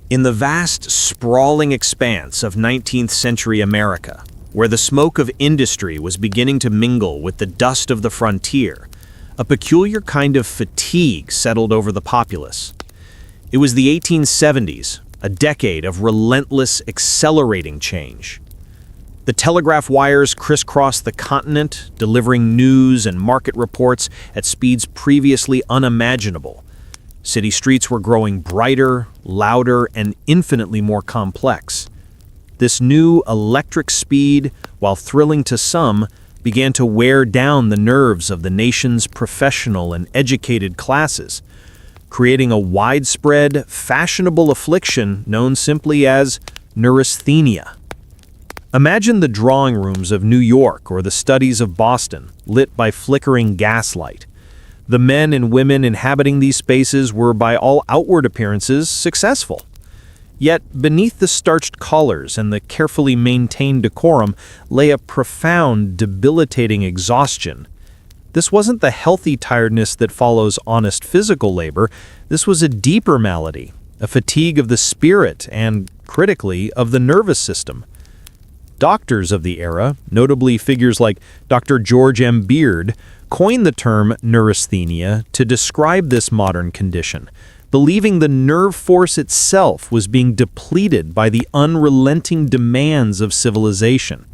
In the vast, sprawling expanse of 19th-century America, where the smoke of industry was beginning to mingle with the dust of the frontier, a peculiar kind of fatigue settled over the populace. It was the 1870s, a decade of relentless, accelerating change. The telegraph wires crisscrossed the continent, delivering news and market reports at speeds previously unimaginable. City streets were growing brighter, louder, and infinitely more complex. This new electric speed, while thrilling to some, began to wear down the nerves of the nation's professional and educated classes, creating a widespread, fashionable affliction known simply as neurasthenia. Imagine the drawing rooms of New York or the studies of Boston, lit by flickering gaslight. The men and women inhabiting these spaces were, by all outward appearances, successful. Yet, beneath the starched collars and the carefully maintained decorum lay a profound, debilitating exhaustion. This wasn't the healthy tiredness that follows honest physical labor. This was a deeper malady, a fatigue of the spirit and, critically, of the nervous system. Doctors of the era, notably figures like Dr. George M. Beard, coined the term neurasthenia to describe this modern condition, believing the nerve force itself was being depleted by the unrelenting demands of civilization.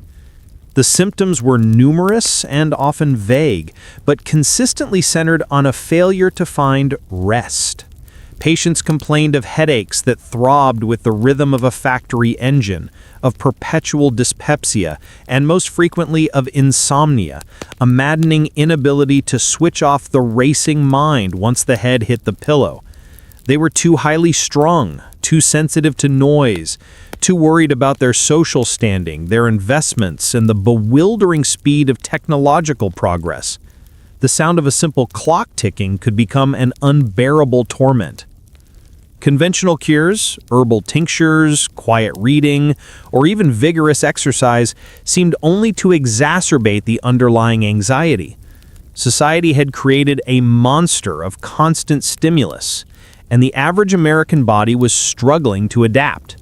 The symptoms were numerous and often vague, but consistently centered on a failure to find rest. Patients complained of headaches that throbbed with the rhythm of a factory engine, of perpetual dyspepsia, and most frequently of insomnia, a maddening inability to switch off the racing mind once the head hit the pillow. They were too highly strung, too sensitive to noise, too worried about their social standing, their investments, and the bewildering speed of technological progress. The sound of a simple clock ticking could become an unbearable torment. Conventional cures, herbal tinctures, quiet reading, or even vigorous exercise seemed only to exacerbate the underlying anxiety. Society had created a monster of constant stimulus, and the average American body was struggling to adapt.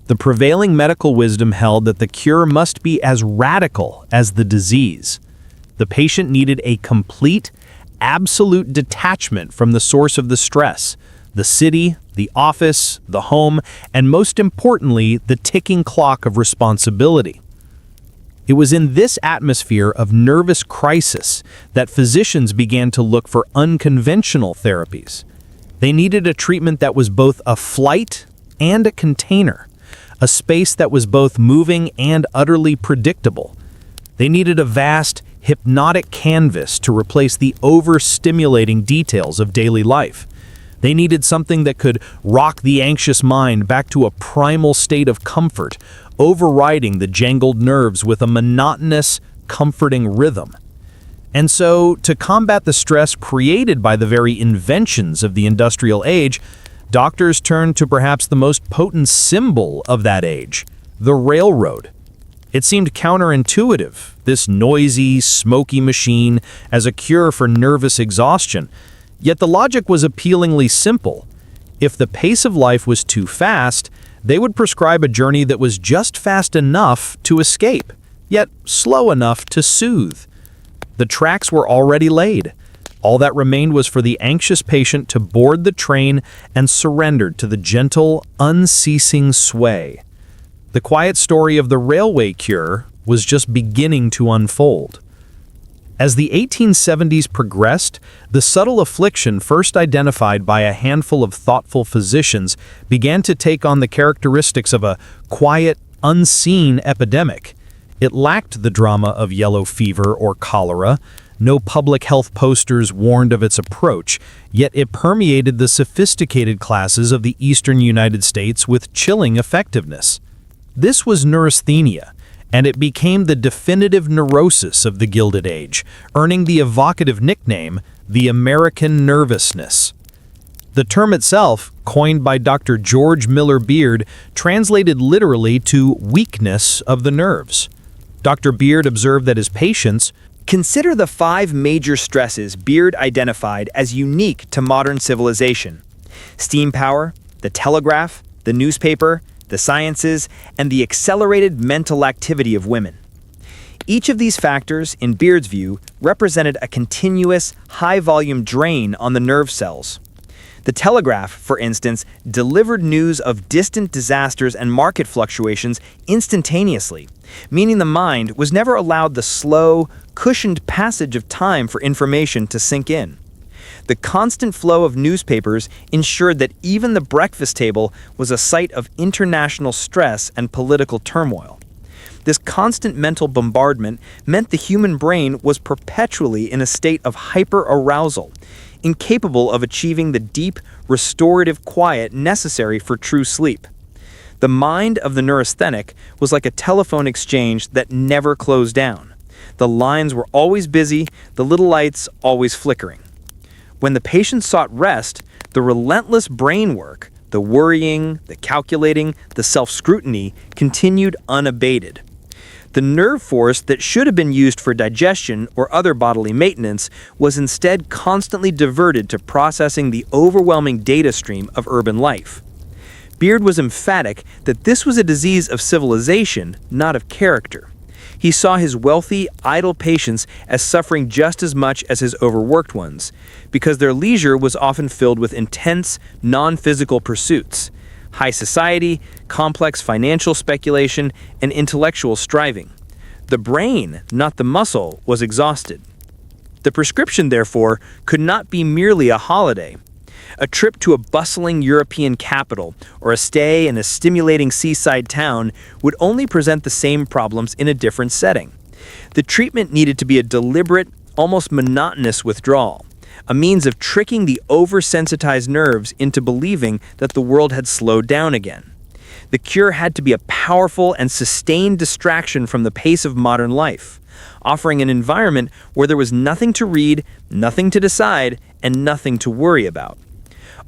The prevailing medical wisdom held that the cure must be as radical as the disease. The patient needed a complete, absolute detachment from the source of the stress, the city, the office, the home, and most importantly, the ticking clock of responsibility. It was in this atmosphere of nervous crisis that physicians began to look for unconventional therapies. They needed a treatment that was both a flight and a container, a space that was both moving and utterly predictable. They needed a vast, hypnotic canvas to replace the overstimulating details of daily life. They needed something that could rock the anxious mind back to a primal state of comfort, overriding the jangled nerves with a monotonous, comforting rhythm. And so, to combat the stress created by the very inventions of the industrial age, doctors turned to perhaps the most potent symbol of that age, the railroad. It seemed counterintuitive, this noisy, smoky machine, as a cure for nervous exhaustion. Yet the logic was appealingly simple. If the pace of life was too fast, they would prescribe a journey that was just fast enough to escape, yet slow enough to soothe. The tracks were already laid. All that remained was for the anxious patient to board the train and surrender to the gentle, unceasing sway. The quiet story of the railway cure was just beginning to unfold. As the 1870s progressed, the subtle affliction first identified by a handful of thoughtful physicians began to take on the characteristics of a quiet, unseen epidemic. It lacked the drama of yellow fever or cholera. No public health posters warned of its approach, yet it permeated the sophisticated classes of the eastern United States with chilling effectiveness. This was neurasthenia, and it became the definitive neurosis of the Gilded Age, earning the evocative nickname, the American nervousness. The term itself, coined by Dr. George Miller Beard, translated literally to weakness of the nerves. Dr. Beard observed that his patients Consider the 5 major stresses Beard identified as unique to modern civilization: steam power, the telegraph, the newspaper, the sciences, and the accelerated mental activity of women. Each of these factors, in Beard's view, represented a continuous, high-volume drain on the nerve cells. The telegraph, for instance, delivered news of distant disasters and market fluctuations instantaneously, meaning the mind was never allowed the slow, cushioned passage of time for information to sink in. The constant flow of newspapers ensured that even the breakfast table was a site of international stress and political turmoil. This constant mental bombardment meant the human brain was perpetually in a state of hyper-arousal, incapable of achieving the deep, restorative quiet necessary for true sleep. The mind of the neurasthenic was like a telephone exchange that never closed down. The lines were always busy, the little lights always flickering. When the patient sought rest, the relentless brain work, the worrying, the calculating, the self-scrutiny continued unabated. The nerve force that should have been used for digestion or other bodily maintenance was instead constantly diverted to processing the overwhelming data stream of urban life. Beard was emphatic that this was a disease of civilization, not of character. He saw his wealthy, idle patients as suffering just as much as his overworked ones, because their leisure was often filled with intense, non-physical pursuits: high society, complex financial speculation, and intellectual striving. The brain, not the muscle, was exhausted. The prescription, therefore, could not be merely a holiday. A trip to a bustling European capital or a stay in a stimulating seaside town would only present the same problems in a different setting. The treatment needed to be a deliberate, almost monotonous withdrawal, a means of tricking the oversensitized nerves into believing that the world had slowed down again. The cure had to be a powerful and sustained distraction from the pace of modern life, offering an environment where there was nothing to read, nothing to decide, and nothing to worry about.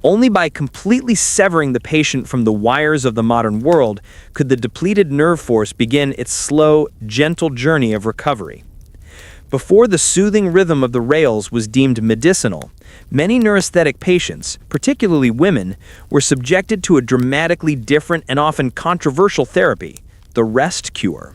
Only by completely severing the patient from the wires of the modern world could the depleted nerve force begin its slow, gentle journey of recovery. Before the soothing rhythm of the rails was deemed medicinal, many neurasthenic patients, particularly women, were subjected to a dramatically different and often controversial therapy, the rest cure.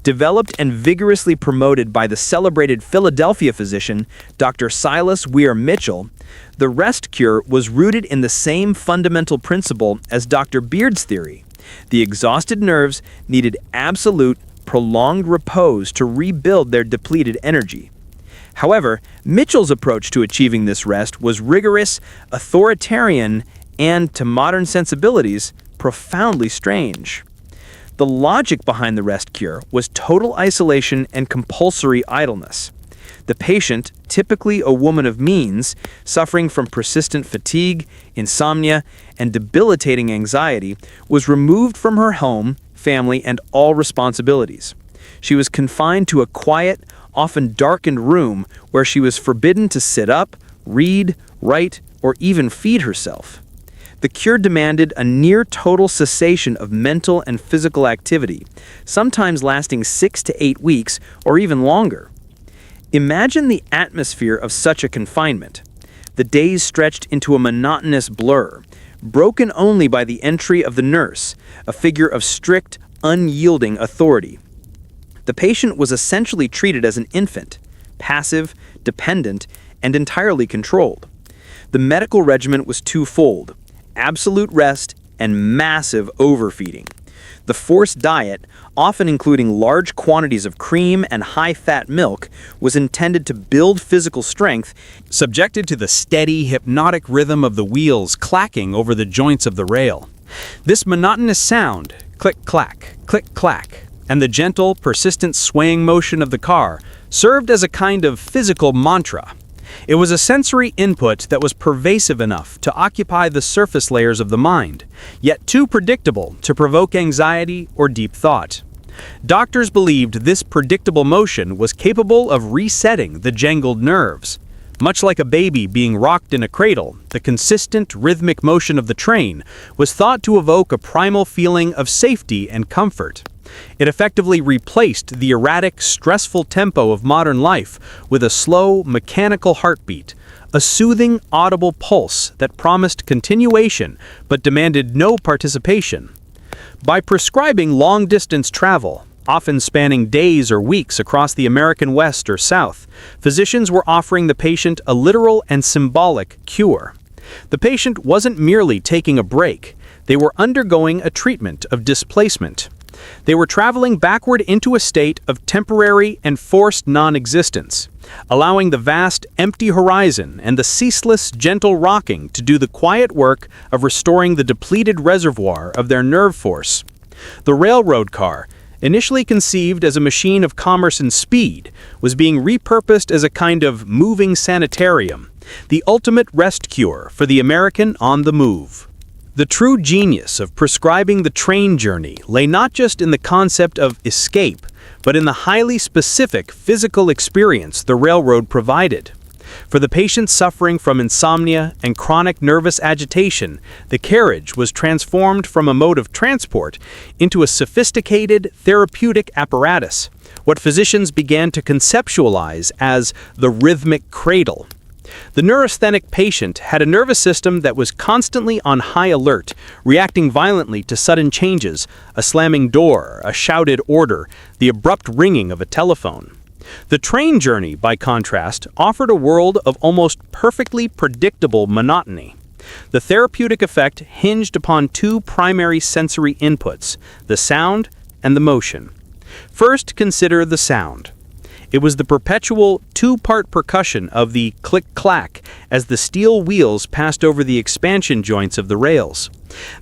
Developed and vigorously promoted by the celebrated Philadelphia physician, Dr. Silas Weir Mitchell, the rest cure was rooted in the same fundamental principle as Dr. Beard's theory. The exhausted nerves needed absolute, prolonged repose to rebuild their depleted energy. However, Mitchell's approach to achieving this rest was rigorous, authoritarian, and, to modern sensibilities, profoundly strange. The logic behind the rest cure was total isolation and compulsory idleness. The patient, typically a woman of means, suffering from persistent fatigue, insomnia, and debilitating anxiety, was removed from her home, family, and all responsibilities. She was confined to a quiet, often darkened room where she was forbidden to sit up, read, write, or even feed herself. The cure demanded a near-total cessation of mental and physical activity, sometimes lasting 6 to 8 weeks or even longer. Imagine the atmosphere of such a confinement. The days stretched into a monotonous blur, broken only by the entry of the nurse, a figure of strict, unyielding authority. The patient was essentially treated as an infant, passive, dependent, and entirely controlled. The medical regimen was twofold: absolute rest and massive overfeeding. The forced diet, often including large quantities of cream and high-fat milk, was intended to build physical strength, subjected to the steady, hypnotic rhythm of the wheels clacking over the joints of the rail. This monotonous sound, click-clack, click-clack, and the gentle, persistent swaying motion of the car served as a kind of physical mantra. It was a sensory input that was pervasive enough to occupy the surface layers of the mind, yet too predictable to provoke anxiety or deep thought. Doctors believed this predictable motion was capable of resetting the jangled nerves. Much like a baby being rocked in a cradle, the consistent, rhythmic motion of the train was thought to evoke a primal feeling of safety and comfort. It effectively replaced the erratic, stressful tempo of modern life with a slow, mechanical heartbeat, a soothing, audible pulse that promised continuation but demanded no participation. By prescribing long-distance travel, often spanning days or weeks across the American West or South, physicians were offering the patient a literal and symbolic cure. The patient wasn't merely taking a break, they were undergoing a treatment of displacement. They were traveling backward into a state of temporary and forced non-existence, allowing the vast, empty horizon and the ceaseless, gentle rocking to do the quiet work of restoring the depleted reservoir of their nerve force. The railroad car, initially conceived as a machine of commerce and speed, was being repurposed as a kind of moving sanitarium, the ultimate rest cure for the American on the move. The true genius of prescribing the train journey lay not just in the concept of escape, but in the highly specific physical experience the railroad provided. For the patient suffering from insomnia and chronic nervous agitation, the carriage was transformed from a mode of transport into a sophisticated therapeutic apparatus, what physicians began to conceptualize as the rhythmic cradle. The neurasthenic patient had a nervous system that was constantly on high alert, reacting violently to sudden changes, a slamming door, a shouted order, the abrupt ringing of a telephone. The train journey, by contrast, offered a world of almost perfectly predictable monotony. The therapeutic effect hinged upon two primary sensory inputs, the sound and the motion. First, consider the sound. It was the perpetual two-part percussion of the click-clack as the steel wheels passed over the expansion joints of the rails.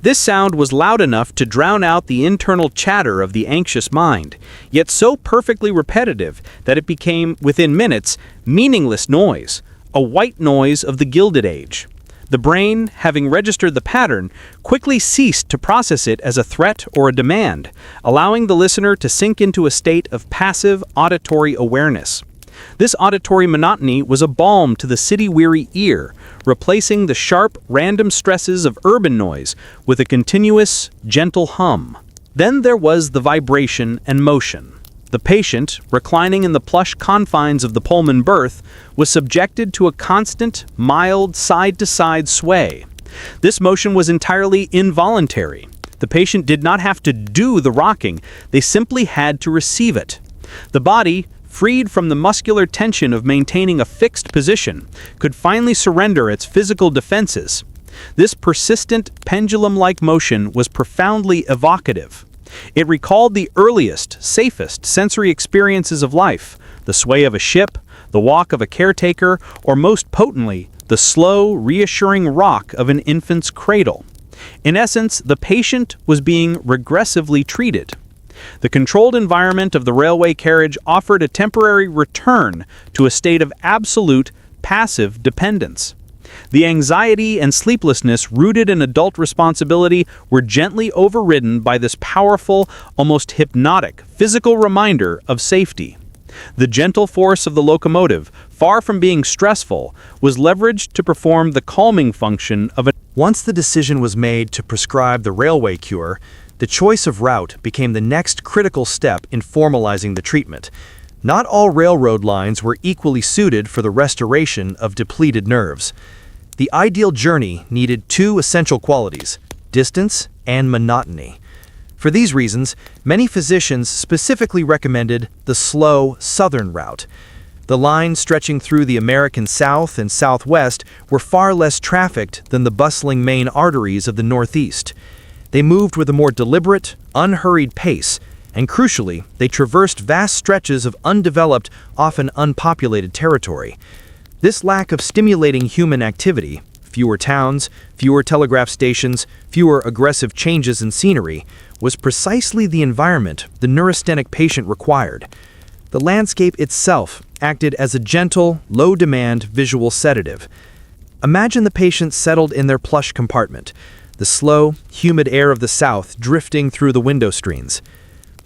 This sound was loud enough to drown out the internal chatter of the anxious mind, yet so perfectly repetitive that it became, within minutes, meaningless noise, a white noise of the Gilded Age. The brain, having registered the pattern, quickly ceased to process it as a threat or a demand, allowing the listener to sink into a state of passive auditory awareness. This auditory monotony was a balm to the city-weary ear, replacing the sharp, random stresses of urban noise with a continuous, gentle hum. Then there was the vibration and motion. The patient, reclining in the plush confines of the Pullman berth, was subjected to a constant, mild, side-to-side sway. This motion was entirely involuntary. The patient did not have to do the rocking, they simply had to receive it. The body, freed from the muscular tension of maintaining a fixed position, could finally surrender its physical defenses. This persistent, pendulum-like motion was profoundly evocative. It recalled the earliest, safest sensory experiences of life, the sway of a ship, the walk of a caretaker, or most potently, the slow, reassuring rock of an infant's cradle. In essence, the patient was being regressively treated. The controlled environment of the railway carriage offered a temporary return to a state of absolute, passive dependence. The anxiety and sleeplessness rooted in adult responsibility were gently overridden by this powerful, almost hypnotic, physical reminder of safety. The gentle force of the locomotive, far from being stressful, was leveraged to perform the calming function of a... Once the decision was made to prescribe the railway cure, the choice of route became the next critical step in formalizing the treatment. Not all railroad lines were equally suited for the restoration of depleted nerves. The ideal journey needed two essential qualities: distance and monotony. For these reasons, many physicians specifically recommended the slow southern route. The lines stretching through the American South and Southwest were far less trafficked than the bustling main arteries of the Northeast. They moved with a more deliberate, unhurried pace, and crucially, they traversed vast stretches of undeveloped, often unpopulated territory. This lack of stimulating human activity, fewer towns, fewer telegraph stations, fewer aggressive changes in scenery, was precisely the environment the neurasthenic patient required. The landscape itself acted as a gentle, low-demand visual sedative. Imagine the patient settled in their plush compartment, the slow, humid air of the South drifting through the window screens.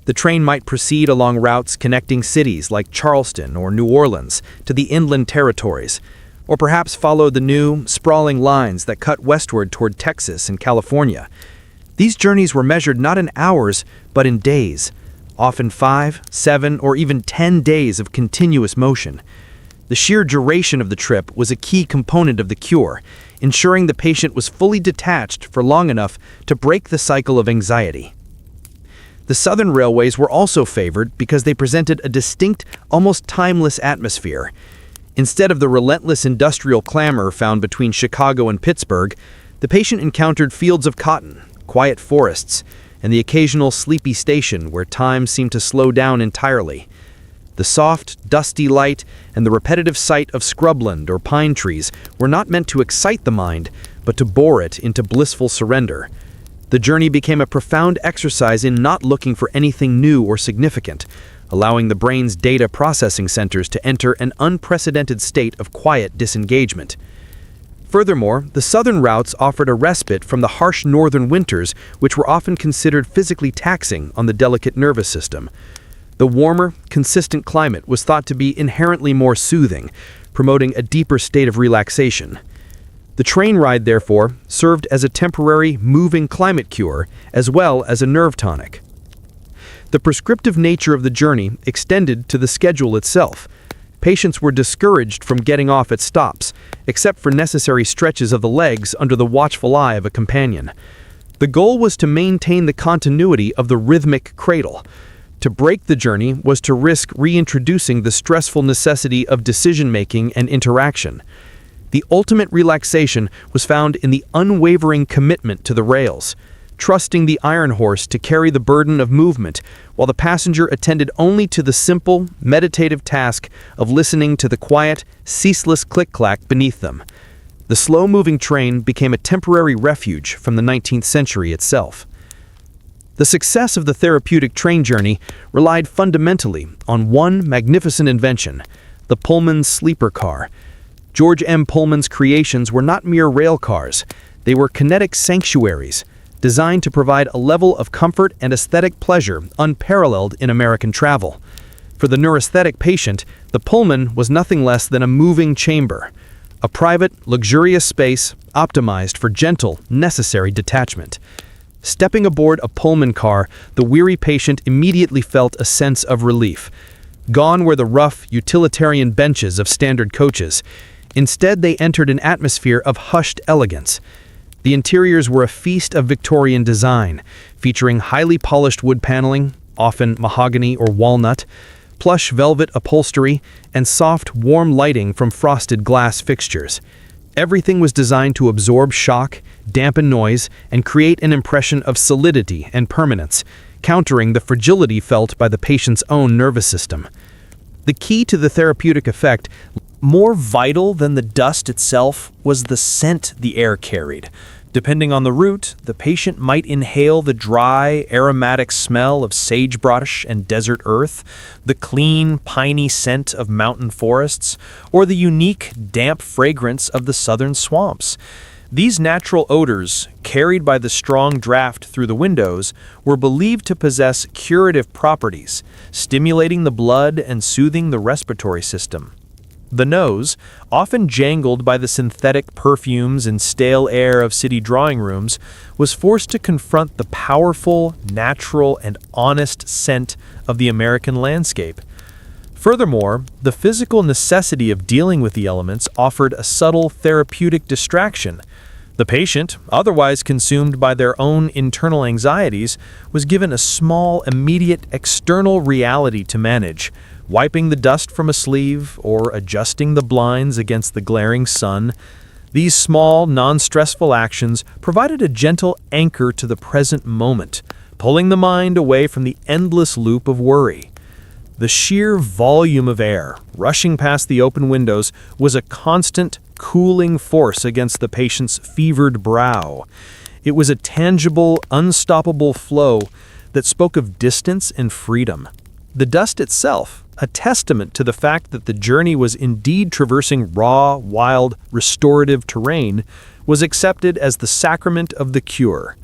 The train might proceed along routes connecting cities like Charleston or New Orleans to the inland territories, or perhaps follow the new, sprawling lines that cut westward toward Texas and California. These journeys were measured not in hours, but in days, often 5, 7, or even 10 days of continuous motion. The sheer duration of the trip was a key component of the cure, ensuring the patient was fully detached for long enough to break the cycle of anxiety. The Southern railways were also favored because they presented a distinct, almost timeless atmosphere. Instead of the relentless industrial clamor found between Chicago and Pittsburgh, the patient encountered fields of cotton, quiet forests, and the occasional sleepy station where time seemed to slow down entirely. The soft, dusty light and the repetitive sight of scrubland or pine trees were not meant to excite the mind, but to bore it into blissful surrender. The journey became a profound exercise in not looking for anything new or significant, allowing the brain's data processing centers to enter an unprecedented state of quiet disengagement. Furthermore, the southern routes offered a respite from the harsh northern winters, which were often considered physically taxing on the delicate nervous system. The warmer, consistent climate was thought to be inherently more soothing, promoting a deeper state of relaxation. The train ride, therefore, served as a temporary, moving climate cure, as well as a nerve tonic. The prescriptive nature of the journey extended to the schedule itself. Patients were discouraged from getting off at stops, except for necessary stretches of the legs under the watchful eye of a companion. The goal was to maintain the continuity of the rhythmic cradle. To break the journey was to risk reintroducing the stressful necessity of decision-making and interaction. The ultimate relaxation was found in the unwavering commitment to the rails, trusting the iron horse to carry the burden of movement, while the passenger attended only to the simple, meditative task of listening to the quiet, ceaseless click-clack beneath them. The slow-moving train became a temporary refuge from the 19th century itself. The success of the therapeutic train journey relied fundamentally on one magnificent invention, the Pullman sleeper car. George M. Pullman's creations were not mere rail cars. They were kinetic sanctuaries, designed to provide a level of comfort and aesthetic pleasure unparalleled in American travel. For the neurasthenic patient, the Pullman was nothing less than a moving chamber, a private, luxurious space optimized for gentle, necessary detachment. Stepping aboard a Pullman car, the weary patient immediately felt a sense of relief. Gone were the rough, utilitarian benches of standard coaches. Instead, they entered an atmosphere of hushed elegance. The interiors were a feast of Victorian design, featuring highly polished wood paneling, often mahogany or walnut, plush velvet upholstery, and soft, warm lighting from frosted glass fixtures. Everything was designed to absorb shock, dampen noise, and create an impression of solidity and permanence, countering the fragility felt by the patient's own nervous system. The key to the therapeutic effect, more vital than the dust itself, was the scent the air carried. Depending on the route, the patient might inhale the dry, aromatic smell of sagebrush and desert earth, the clean, piney scent of mountain forests, or the unique, damp fragrance of the southern swamps. These natural odors, carried by the strong draft through the windows, were believed to possess curative properties, stimulating the blood and soothing the respiratory system. The nose, often jangled by the synthetic perfumes and stale air of city drawing rooms, was forced to confront the powerful, natural, and honest scent of the American landscape. Furthermore, the physical necessity of dealing with the elements offered a subtle therapeutic distraction. The patient, otherwise consumed by their own internal anxieties, was given a small, immediate external reality to manage, wiping the dust from a sleeve or adjusting the blinds against the glaring sun. These small, non-stressful actions provided a gentle anchor to the present moment, pulling the mind away from the endless loop of worry. The sheer volume of air rushing past the open windows was a constant, cooling force against the patient's fevered brow. It was a tangible, unstoppable flow that spoke of distance and freedom. The dust itself, a testament to the fact that the journey was indeed traversing raw, wild, restorative terrain, was accepted as the sacrament of the cure.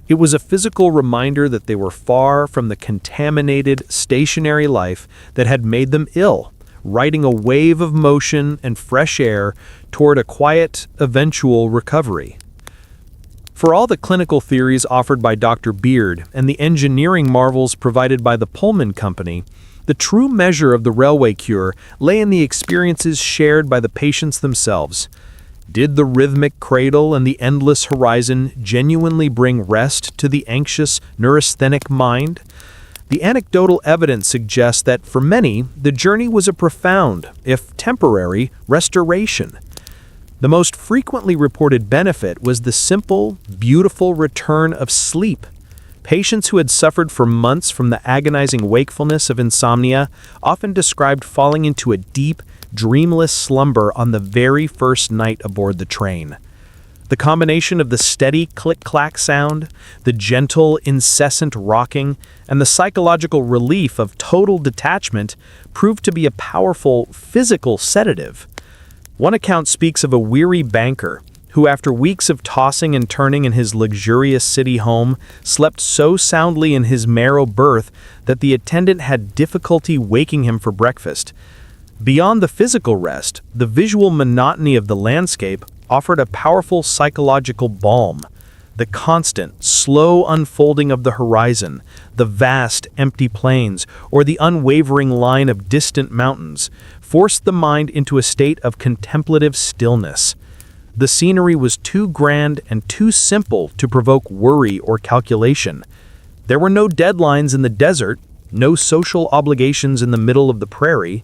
It was a physical reminder that they were far from the contaminated, stationary life that had made them ill, riding a wave of motion and fresh air toward a quiet, eventual recovery. For all the clinical theories offered by Dr. Beard and the engineering marvels provided by the Pullman Company, The true measure of the railway cure lay in the experiences shared by the patients themselves. Did the rhythmic cradle and the endless horizon genuinely bring rest to the anxious, neurasthenic mind? The anecdotal evidence suggests that for many, the journey was a profound, if temporary, restoration. The most frequently reported benefit was the simple, beautiful return of sleep. Patients who had suffered for months from the agonizing wakefulness of insomnia often described falling into a deep, dreamless slumber on the very first night aboard the train. The combination of the steady click-clack sound, the gentle, incessant rocking, and the psychological relief of total detachment proved to be a powerful physical sedative. One account speaks of a weary banker who, after weeks of tossing and turning in his luxurious city home, slept so soundly in his narrow berth that the attendant had difficulty waking him for breakfast. Beyond the physical rest, the visual monotony of the landscape offered a powerful psychological balm. The constant, slow unfolding of the horizon, the vast, empty plains, or the unwavering line of distant mountains forced the mind into a state of contemplative stillness. The scenery was too grand and too simple to provoke worry or calculation. There were no deadlines in the desert, no social obligations in the middle of the prairie.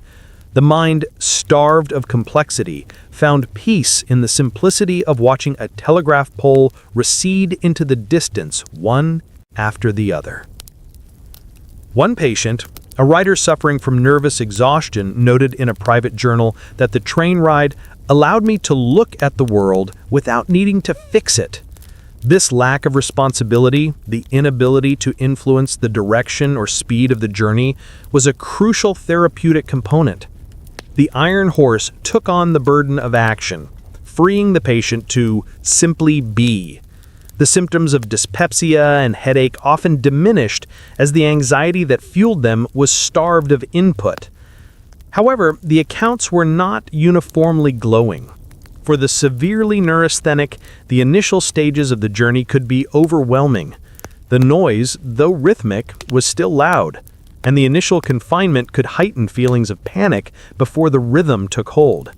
The mind, starved of complexity, found peace in the simplicity of watching a telegraph pole recede into the distance, one after the other. One patient, a writer suffering from nervous exhaustion, noted in a private journal that the train ride allowed me to look at the world without needing to fix it. This lack of responsibility, the inability to influence the direction or speed of the journey, was a crucial therapeutic component. The iron horse took on the burden of action, freeing the patient to simply be. The symptoms of dyspepsia and headache often diminished as the anxiety that fueled them was starved of input. However, the accounts were not uniformly glowing. For the severely neurasthenic, the initial stages of the journey could be overwhelming. The noise, though rhythmic, was still loud, and the initial confinement could heighten feelings of panic before the rhythm took hold.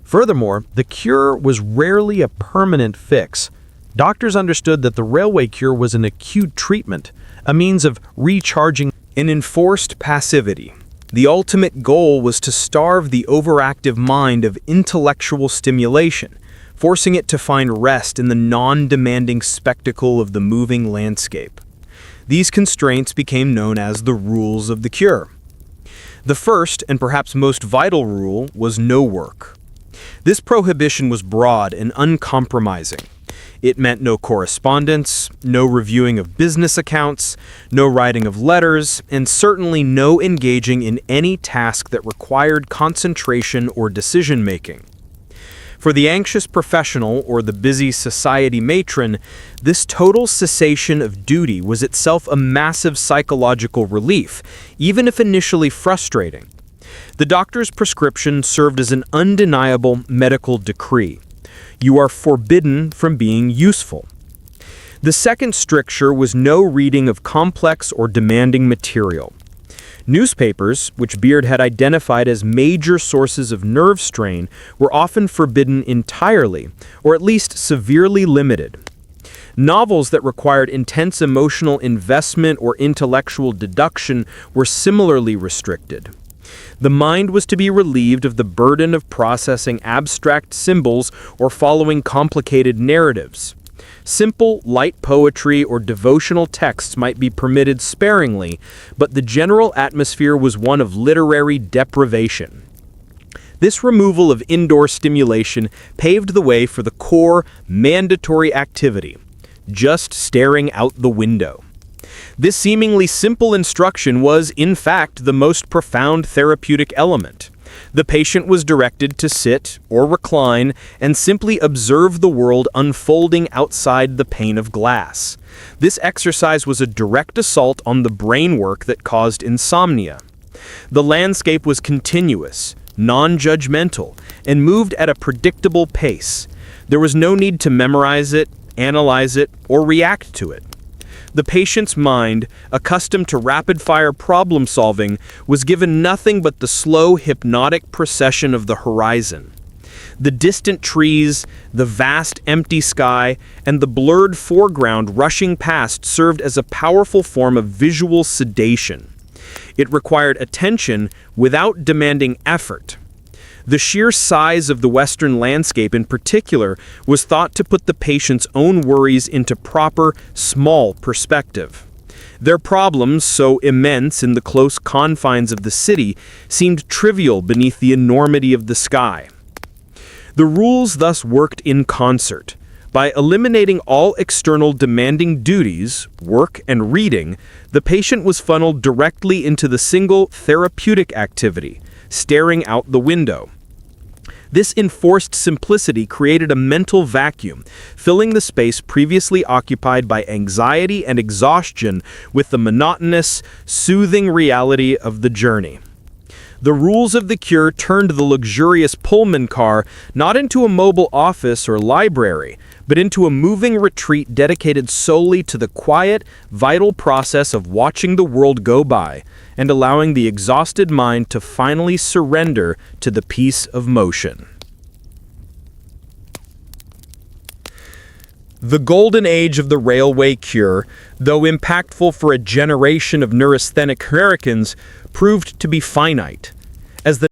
Furthermore, the cure was rarely a permanent fix. Doctors understood that the railway cure was an acute treatment, a means of recharging an enforced passivity. The ultimate goal was to starve the overactive mind of intellectual stimulation, forcing it to find rest in the non-demanding spectacle of the moving landscape. These constraints became known as the rules of the cure. The first, and perhaps most vital rule, was no work. This prohibition was broad and uncompromising. It meant no correspondence, no reviewing of business accounts, no writing of letters, and certainly no engaging in any task that required concentration or decision-making. For the anxious professional or the busy society matron, this total cessation of duty was itself a massive psychological relief, even if initially frustrating. The doctor's prescription served as an undeniable medical decree. You are forbidden from being useful. The second stricture was no reading of complex or demanding material. Newspapers, which Beard had identified as major sources of nerve strain, were often forbidden entirely, or at least severely limited. Novels that required intense emotional investment or intellectual deduction were similarly restricted. The mind was to be relieved of the burden of processing abstract symbols or following complicated narratives. Simple, light poetry or devotional texts might be permitted sparingly, but the general atmosphere was one of literary deprivation. This removal of indoor stimulation paved the way for the core, mandatory activity, just staring out the window. This seemingly simple instruction was, in fact, the most profound therapeutic element. The patient was directed to sit or recline and simply observe the world unfolding outside the pane of glass. This exercise was a direct assault on the brain work that caused insomnia. The landscape was continuous, non-judgmental, and moved at a predictable pace. There was no need to memorize it, analyze it, or react to it. The patient's mind, accustomed to rapid-fire problem-solving, was given nothing but the slow, hypnotic procession of the horizon. The distant trees, the vast empty sky, and the blurred foreground rushing past served as a powerful form of visual sedation. It required attention without demanding effort. The sheer size of the Western landscape in particular was thought to put the patient's own worries into proper, small perspective. Their problems, so immense in the close confines of the city, seemed trivial beneath the enormity of the sky. The rules thus worked in concert. By eliminating all external demanding duties, work and reading, the patient was funneled directly into the single therapeutic activity, staring out the window. This enforced simplicity created a mental vacuum, filling the space previously occupied by anxiety and exhaustion with the monotonous, soothing reality of the journey. The rules of the cure turned the luxurious Pullman car not into a mobile office or library, but into a moving retreat dedicated solely to the quiet, vital process of watching the world go by and allowing the exhausted mind to finally surrender to the peace of motion. The golden age of the railway cure, though impactful for a generation of neurasthenic Americans, proved to be finite. As the